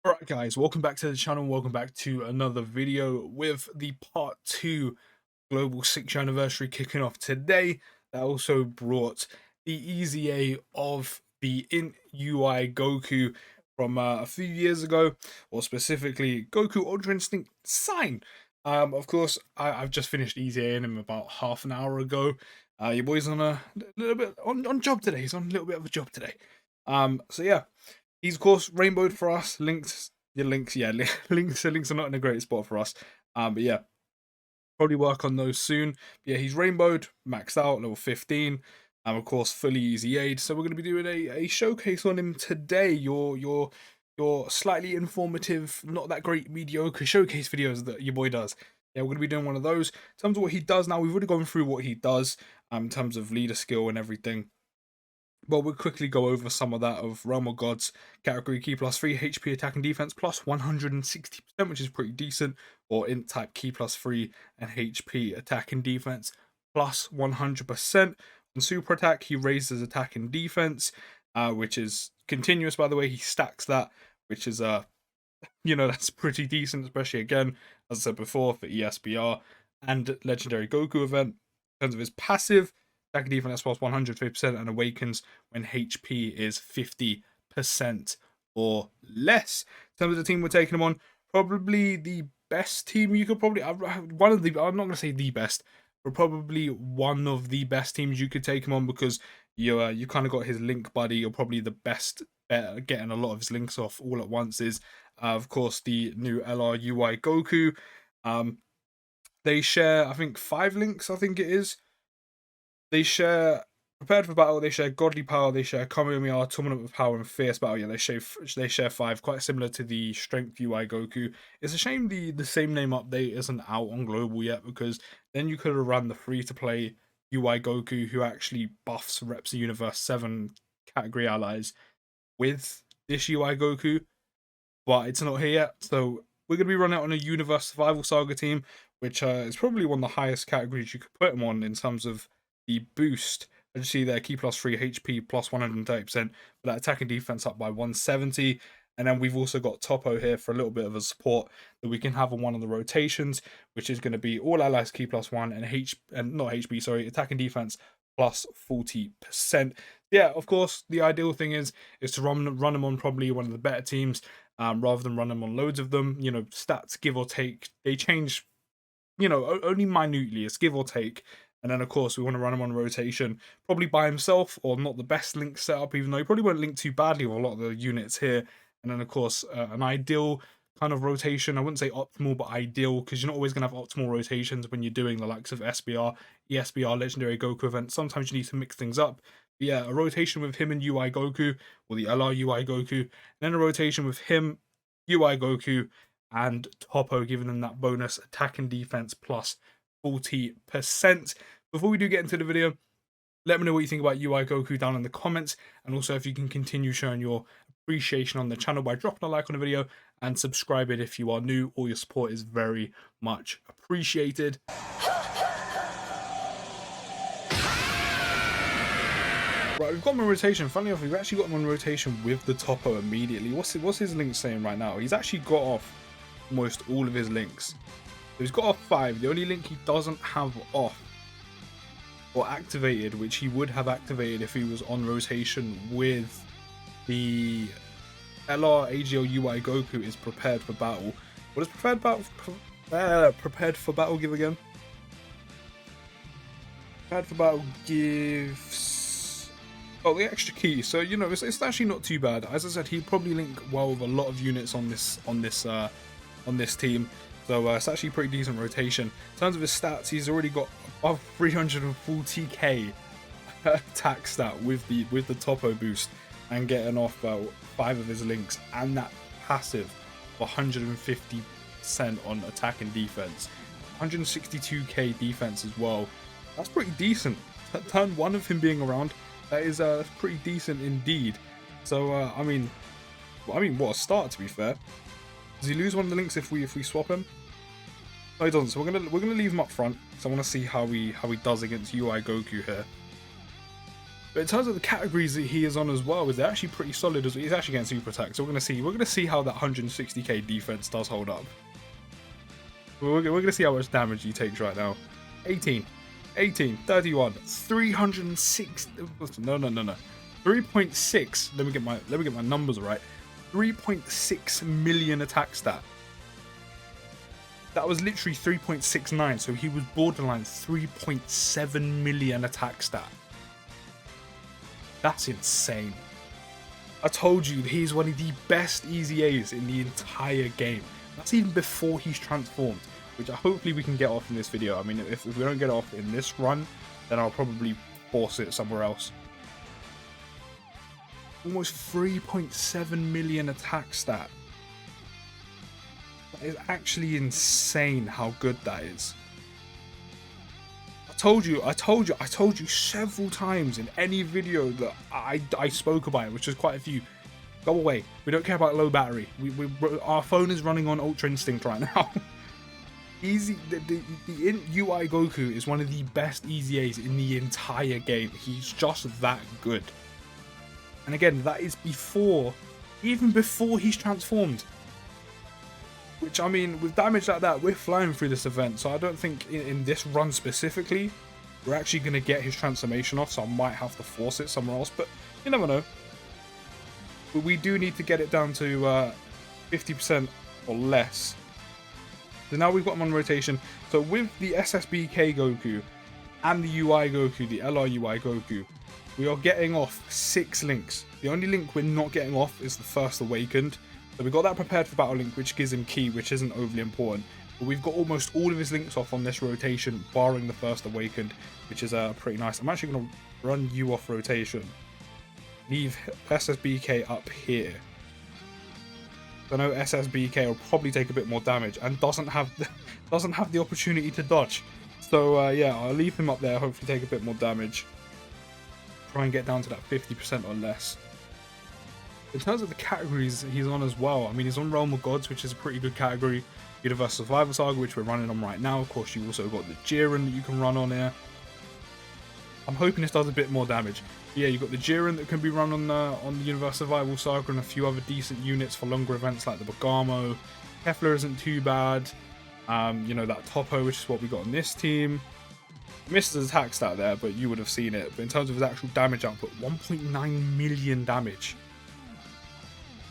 Alright guys, welcome back to the channel, welcome back to another video with the part 2 global 6th anniversary kicking off today. That also brought the EZA of the INT UI Goku from a few years ago, or specifically Goku Ultra Instinct Sign. Of course, I've just finished EZAing him about half an hour ago. Your boy's on a little bit on job today. He's on a little bit of a job today. So yeah, he's of course rainbowed for us. Links, yeah, links are not in a great spot for us. But yeah, probably work on those soon. Yeah, he's rainbowed, maxed out, level 15. Of course, fully easy aid. So we're going to be doing a showcase on him today. Your slightly informative, not that great, mediocre showcase videos that your boy does. Yeah, we're going to be doing one of those. In terms of what he does now, we've already gone through what he does in terms of leader skill and everything. But we'll quickly go over some of that of Realm of Gods category key plus 3 HP attack and defense plus 160%, which is pretty decent, or int type key plus 3 and HP attack and defense plus 100%. On super attack, he raises attack and defense, which is continuous, by the way. He stacks that, which is that's pretty decent, especially again, as I said before, for ESBR and Legendary Goku event. In terms of his passive, attack and defense plus 150% and awakens when HP is 50% or less. In terms of the team we're taking him on, probably the best team you could probably, one of the, I'm not going to say the best, but probably one of the best teams you could take him on, because you kind of got his link buddy. You're probably the best bet at getting a lot of his links off all at once is, of course, the new LR UI Goku. They share, I think, 5 links, I think it is. They share Prepared for Battle, they share Godly Power, they share Kamehameha, Tournament of Power, and Fierce Battle. Yeah, they share 5, quite similar to the Strength UI Goku. It's a shame the same name update isn't out on global yet, because then you could have run the free-to-play UI Goku, who actually buffs Reps the Universe 7 category allies with this UI Goku, but it's not here yet. So we're going to be running it on a Universe Survival Saga team, which is probably one of the highest categories you could put him on in terms of the boost. As you see there, key plus 3, HP plus 130%, for that attack and defense up by 170. And then we've also got Topo here for a little bit of a support that we can have on one of the rotations, which is going to be all allies key plus 1 and not HP, sorry, attack and defense plus 40%. Yeah, of course, the ideal thing is to run them on probably one of the better teams, rather than run them on loads of them. Stats, give or take, they change, only minutely. It's give or take. And then, of course, we want to run him on rotation, probably by himself, or not the best link setup, even though he probably won't link too badly with a lot of the units here. And then, of course, an ideal kind of rotation. I wouldn't say optimal, but ideal, because you're not always going to have optimal rotations when you're doing the likes of SBR, ESBR, Legendary Goku events. Sometimes you need to mix things up. But yeah, a rotation with him and UI Goku, or the LR UI Goku, and then a rotation with him, UI Goku, and Topo, giving them that bonus attack and defense plus 40%. Before we do get into the video, let me know what you think about UI Goku down in the comments, and also if you can continue showing your appreciation on the channel by dropping a like on the video and subscribing if you are new. All your support is very much appreciated. Right, we've got him on rotation. Funny enough, we've actually got him on rotation with the Topo immediately. What's his link saying right now? He's actually got off almost all of his links. He's got off 5. The only link he doesn't have off or activated, which he would have activated if he was on rotation with the LR AGL UI Goku, is Prepared for Battle. What does Prepared for Battle give again? Prepared for Battle gives the extra key. So it's actually not too bad. As I said, he'd probably link well with a lot of units on this team. So it's actually a pretty decent rotation. In terms of his stats, he's already got above 340k attack stat with the Topo boost, and getting off 5 of his links, and that passive 150% on attack and defense, 162k defense as well. That's pretty decent. Turn 1 of him being around, that is pretty decent indeed. So I mean, what a start, to be fair. Does he lose one of the links if we swap him? No, he doesn't. So we're gonna leave him up front. So I want to see how he does against UI Goku here. But in terms of the categories that he is on as well, is they're actually pretty solid as well. He's actually getting super attack. So we're gonna see how that 160k defense does hold up. We're gonna see how much damage he takes right now. 18, 31, 306. No. 3.6. Let me get my numbers right. 3.6 million attack stat. That was literally 3.69. So he was borderline 3.7 million attack stat. That's insane. I told you he's one of the best EZAs in the entire game. That's even before he's transformed, which hopefully we can get off in this video. I mean, if we don't get off in this run, then I'll probably force it somewhere else. Almost 3.7 million attack stat. That is actually insane how good that is. I told you several times in any video that I spoke about it, which is quite a few. Go away. We don't care about low battery. Our phone is running on Ultra Instinct right now. The INT UI Goku is one of the best EZAs in the entire game. He's just that good. And again, that is even before he's transformed. Which, I mean, with damage like that, we're flying through this event. So I don't think in this run specifically, we're actually going to get his transformation off. So I might have to force it somewhere else. But you never know. But we do need to get it down to 50% or less. So now we've got him on rotation. So with the SSBK Goku and the UI Goku, the LR UI Goku, we are getting off 6 links. The only link we're not getting off is the First Awakened. So we got that prepared for Battle Link, which gives him Ki, which isn't overly important. But we've got almost all of his links off on this rotation, barring the First Awakened, which is pretty nice. I'm actually going to run you off rotation. Leave SSBK up here. I know SSBK will probably take a bit more damage and doesn't have the opportunity to dodge. So yeah, I'll leave him up there. Hopefully take a bit more damage. Try and get down to that 50% or less. In terms of the categories he's on as well, I mean, he's on Realm of Gods, which is a pretty good category. Universal Survival Saga, which we're running on right now. Of course, you also got the Jiren that you can run on here. I'm hoping this does a bit more damage. Yeah, you've got the Jiren that can be run on the Universal Survival Saga, and a few other decent units for longer events like the Bergamo. Kefla isn't too bad. You know, that Topo, which is what we got on this team. Missed his attack stat there, but you would have seen it. But in terms of his actual damage output, 1.9 million damage.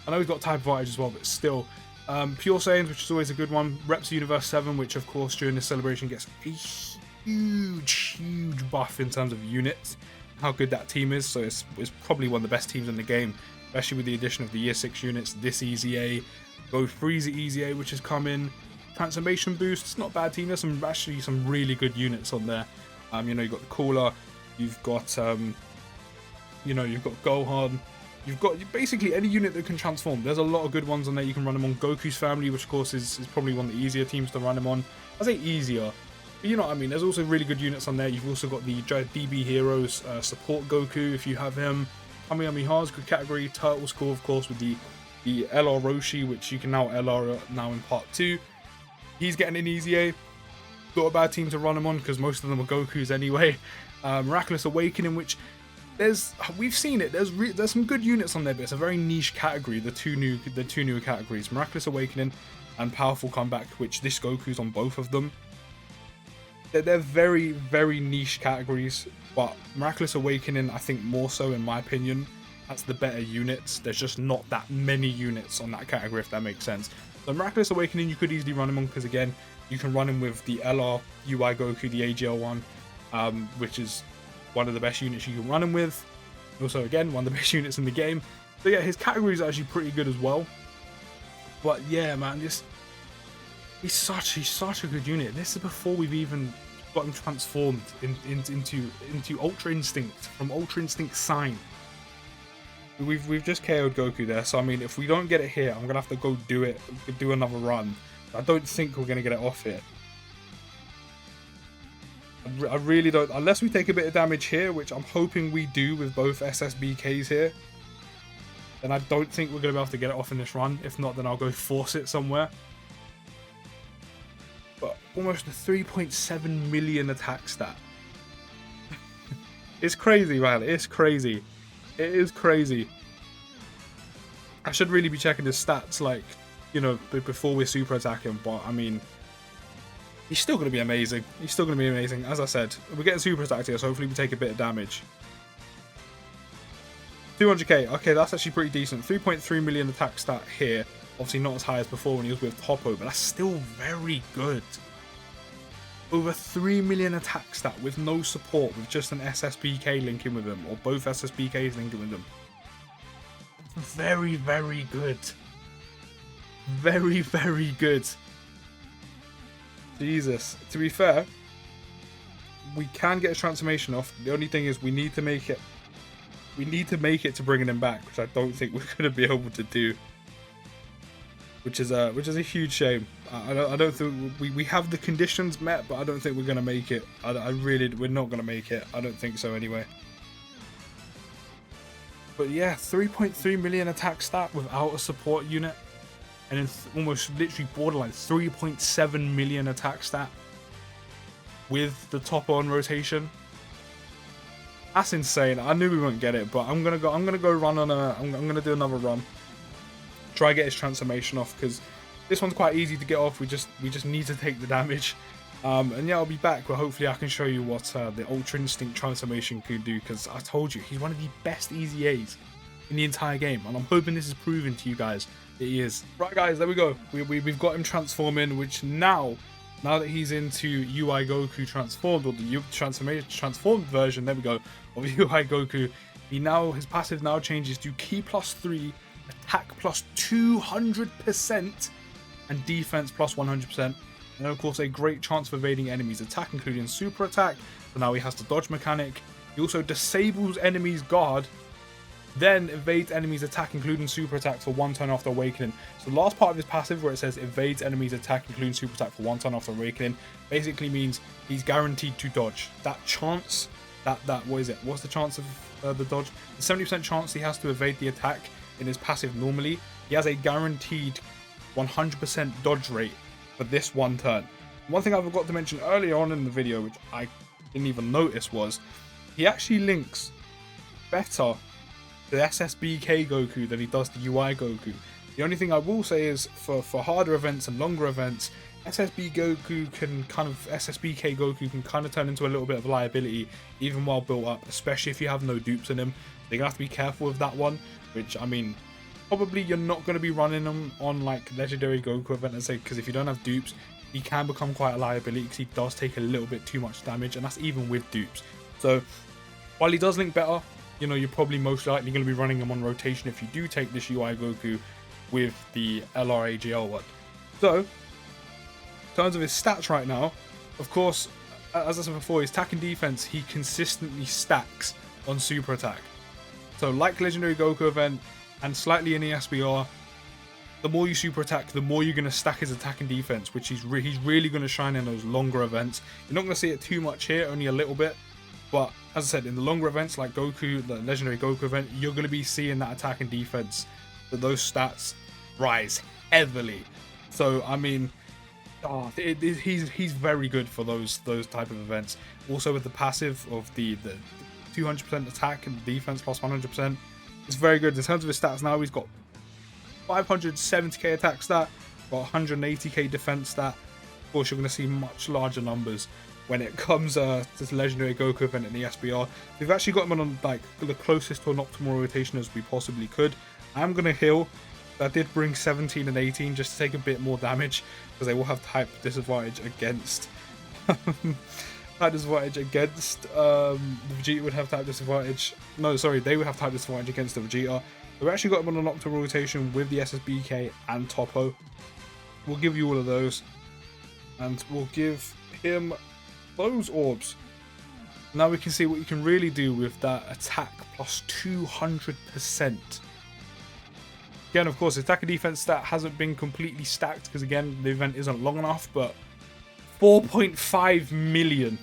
I know he's got type advantage as well, but still. Pure Saiyans, which is always a good one. Reps Universe 7, which of course during this celebration gets a huge buff in terms of units. How good that team is. So it's probably one of the best teams in the game, especially with the addition of the Year 6 units. This EZA, Go Frieza EZA, which has come in. Transformation boost. It's not a bad team. There's actually some really good units on there. You know, you've got the Cooler, you've got you know, you've got Gohan. You've got basically any unit that can transform. There's a lot of good ones on there. You can run them on Goku's family, which of course is probably one of the easier teams to run him on. I say easier, but you know what I mean. There's also really good units on there. You've also got the DB Heroes support Goku if you have him. Kamehameha's good category. Turtles core, of course, with the LR Roshi, which you can now LR now in part 2. He's getting an EZA. Got a bad team to run him on because most of them are Gokus anyway. Miraculous Awakening, which we've seen it. There's some good units on there, but it's a very niche category. The two new categories, Miraculous Awakening and Powerful Comeback, which this Goku's on both of them. They're very, very niche categories, but Miraculous Awakening, I think more so in my opinion, has the better units. There's just not that many units on that category, if that makes sense. So Miraculous Awakening, you could easily run him on because again, you can run him with the LR UI Goku, the AGL one, which is one of the best units you can run him with. Also, again, one of the best units in the game. So yeah, his category is actually pretty good as well. But yeah, man, he's such a good unit. This is before we've even got him transformed into Ultra Instinct from Ultra Instinct Sign. We've just KO'd Goku there. So I mean, if we don't get it here, I'm gonna have to go do another run. I don't think we're gonna get it off here. I really don't, unless we take a bit of damage here, which I'm hoping we do with both SSBKs here. Then I don't think we're going to be able to get it off in this run. If not, then I'll go force it somewhere. But almost a 3.7 million attack stat. It's crazy, man. It's crazy. It is crazy. I should really be checking his stats, like, you know, before we're super attacking. But, I mean, he's still going to be amazing. He's still going to be amazing. As I said, we're getting super attacked here, so hopefully we take a bit of damage. 200k. Okay, that's actually pretty decent. 3.3 million attack stat here. Obviously not as high as before when he was with Topo, but that's still very good. Over 3 million attack stat with no support, with just an SSBK linking with him, or both SSBKs linking with him. Very, very good. Very, very good. Jesus. To be fair, we can get a transformation off. The only thing is we need to make it. We need to make it to bringing him back, which I don't think we're going to be able to do. Which is a huge shame. I don't think we have the conditions met, but I don't think we're going to make it. We're not going to make it. I don't think so anyway. But yeah, 3.3 million attack stat without a support unit. And then almost literally borderline 3.7 million attack stat with the Topo on rotation. That's insane. I knew we wouldn't get it, but I'm gonna go run on a. I'm gonna do another run. Try get his transformation off, because this one's quite easy to get off. We just need to take the damage. And yeah, I'll be back, but hopefully I can show you what the Ultra Instinct transformation can do, because I told you, he's one of the best EZAs in the entire game, and I'm hoping this is proven to you guys that he is. Right guys, there we go. We've got him transforming, which now that he's into UI Goku transformed, or the transformed version, there we go, of UI Goku, his passive now changes to Ki +3, attack +200%, and defense +100%. And of course, a great chance for evading enemies' attack, including super attack. So now he has the dodge mechanic. He also disables enemies' guard, then evades enemies' attack, including super attack, for 1 turn after awakening. So the last part of his passive, where it says evades enemies' attack, including super attack, for 1 turn after awakening, basically means he's guaranteed to dodge. That chance, what is it? What's the chance of the dodge? The 70% chance he has to evade the attack in his passive normally. He has a guaranteed 100% dodge rate for this 1 turn. One thing I forgot to mention earlier on in the video, which I didn't even notice, was he actually links better the SSBK Goku than he does the UI Goku. The only thing I will say is for harder events and longer events, SSBK Goku can kind of turn into a little bit of a liability even while built up, especially if you have no dupes in him. You're gonna have to be careful with that one, which, I mean, probably you're not going to be running them on like Legendary Goku event, and say, because if you don't have dupes, he can become quite a liability, because he does take a little bit too much damage, and that's even with dupes. So while he does link better, you know, you're probably most likely going to be running him on rotation if you do take this UI Goku with the LRAGL one. So in terms of his stats right now, of course, as I said before, his attack and defense, he consistently stacks on super attack. So like Legendary Goku event and slightly in the SBR, the more you super attack, the more you're going to stack his attack and defense, which he's really going to shine in those longer events. You're not going to see it too much here, only a little bit. But as I said, in the longer events like Goku, the Legendary Goku event, you're going to be seeing that attack and defense, that those stats rise heavily. So I mean, he's very good for those type of events. Also with the passive of the 200% attack and defense +100%, it's very good. In terms of his stats now, he's got 570k attack stat, got 180k defense stat. Of course, you're going to see much larger numbers when it comes to this Legendary Goku event in the SBR. We've actually got him on like the closest to an optimal rotation as we possibly could. I'm going to heal. That did bring 17 and 18 just to take a bit more damage, because they will have type disadvantage against type disadvantage against the Vegeta would have type disadvantage. No, sorry, they would have type disadvantage against the Vegeta. We've actually got him on an optimal rotation with the SSBK and Topo. We'll give you all of those, and we'll give him those orbs. Now we can see what you can really do with that attack +200%. Again, of course, attack and defense stat hasn't been completely stacked, because again, the event isn't long enough, but 4.5 million.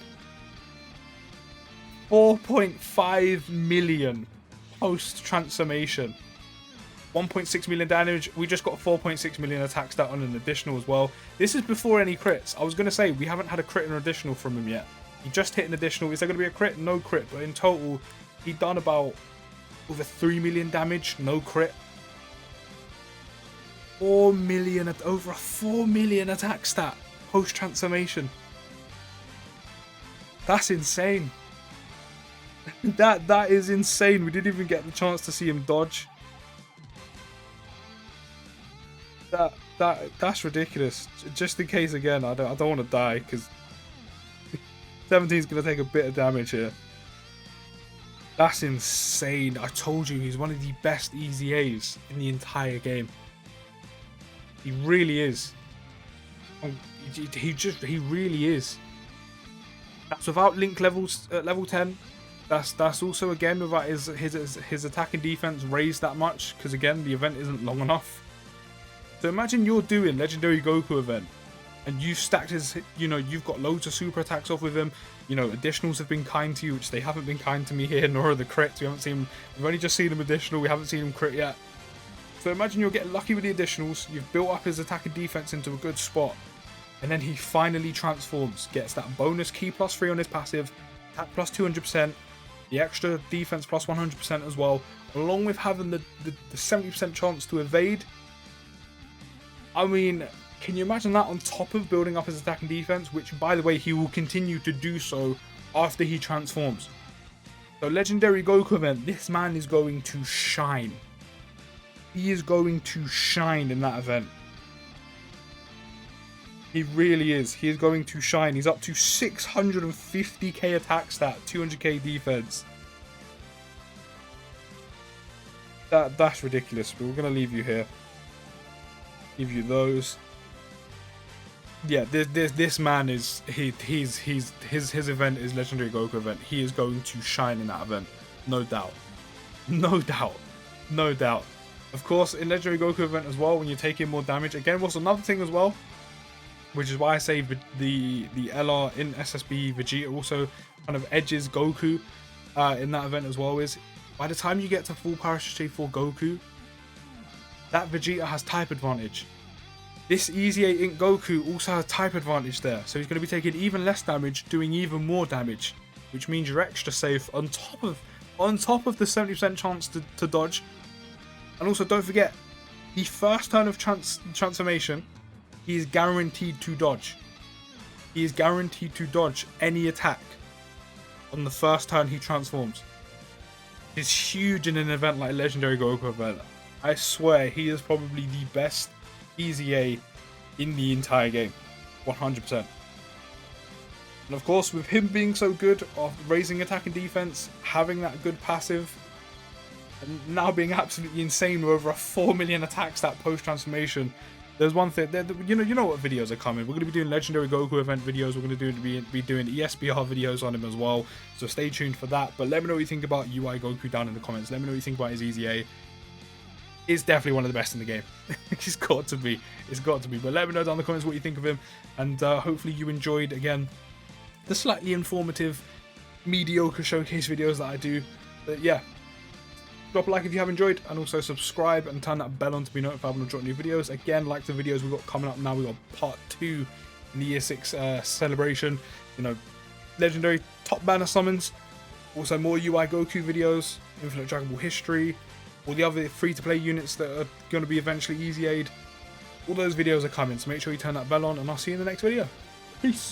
4.5 million post-transformation. 1.6 million damage. We just got 4.6 million attack stat on an additional as well. This is before any crits. I was going to say, we haven't had a crit or additional from him yet. He just hit an additional. Is there going to be a crit? No crit. But in total, he done about over 3 million damage. No crit. 4 million, over a 4 million attack stat post transformation. That's insane. That is insane. We didn't even get the chance to see him dodge. That's ridiculous. Just in case again, I don't want to die because 17 is going to take a bit of damage here. That's insane. I told you he's one of the best EZAs in the entire game. He really is. He really is. That's without link levels at level 10. That's also again without his attack and defense raised that much, because again the event isn't long enough. So imagine you're doing Legendary Goku event and you've stacked his, you've got loads of super attacks off with him. Additionals have been kind to you, which they haven't been kind to me here, nor are the crits. We've only just seen him additional, we haven't seen him crit yet. So imagine you're getting lucky with the additionals, you've built up his attack and defense into a good spot, and then he finally transforms, gets that bonus key +3 on his passive, attack plus 200%, the extra defense plus 100% as well, along with having the 70% chance to evade. I mean, can you imagine that on top of building up his attack and defense, which by the way he will continue to do so after he transforms. So Legendary Goku event, this man is going to shine. He is going to shine in that event. He really is. He is going to shine. He's up to 650k attack stat, 200k defense. That's ridiculous, but we're going to leave you here. Give you those. Yeah, this man is his event is Legendary Goku event. He is going to shine in that event, no doubt, no doubt, no doubt. Of course, in Legendary Goku event as well, when you're taking more damage, again, what's another thing as well, which is why I say the LR in SSB Vegeta also kind of edges Goku in that event as well, is by the time you get to full power SSJ4 Goku, that Vegeta has type advantage. This EZA INT Goku also has type advantage there, so he's going to be taking even less damage, doing even more damage, which means you're extra safe on top of the 70% chance to dodge. And also don't forget, the first turn of transformation, he is guaranteed to dodge. He is guaranteed to dodge any attack on the first turn he transforms. It's huge in an event like Legendary Goku event. I swear he is probably the best EZA in the entire game, 100%. And of course, with him being so good of raising attack and defense, having that good passive, and now being absolutely insane with over a 4 million attack stat post transformation, there's one thing. You know what videos are coming. We're going to be doing Legendary Goku event videos. We're going to be doing ESBR videos on him as well. So stay tuned for that. But let me know what you think about UI Goku down in the comments. Let me know what you think about his EZA. Is definitely one of the best in the game. It's got to be. It's got to be. But let me know down in the comments what you think of him. And hopefully you enjoyed, again, the slightly informative, mediocre showcase videos that I do. But yeah, drop a like if you have enjoyed. And also subscribe and turn that bell on to be notified when I drop new videos. Again, like the videos we've got coming up now. We've got part 2 in the Year 6 celebration. Legendary top banner summons. Also more UI Goku videos. Infinite Dragon Ball history. All the other free-to-play units that are going to be eventually EZA'd. All those videos are coming, so make sure you turn that bell on, and I'll see you in the next video. Peace!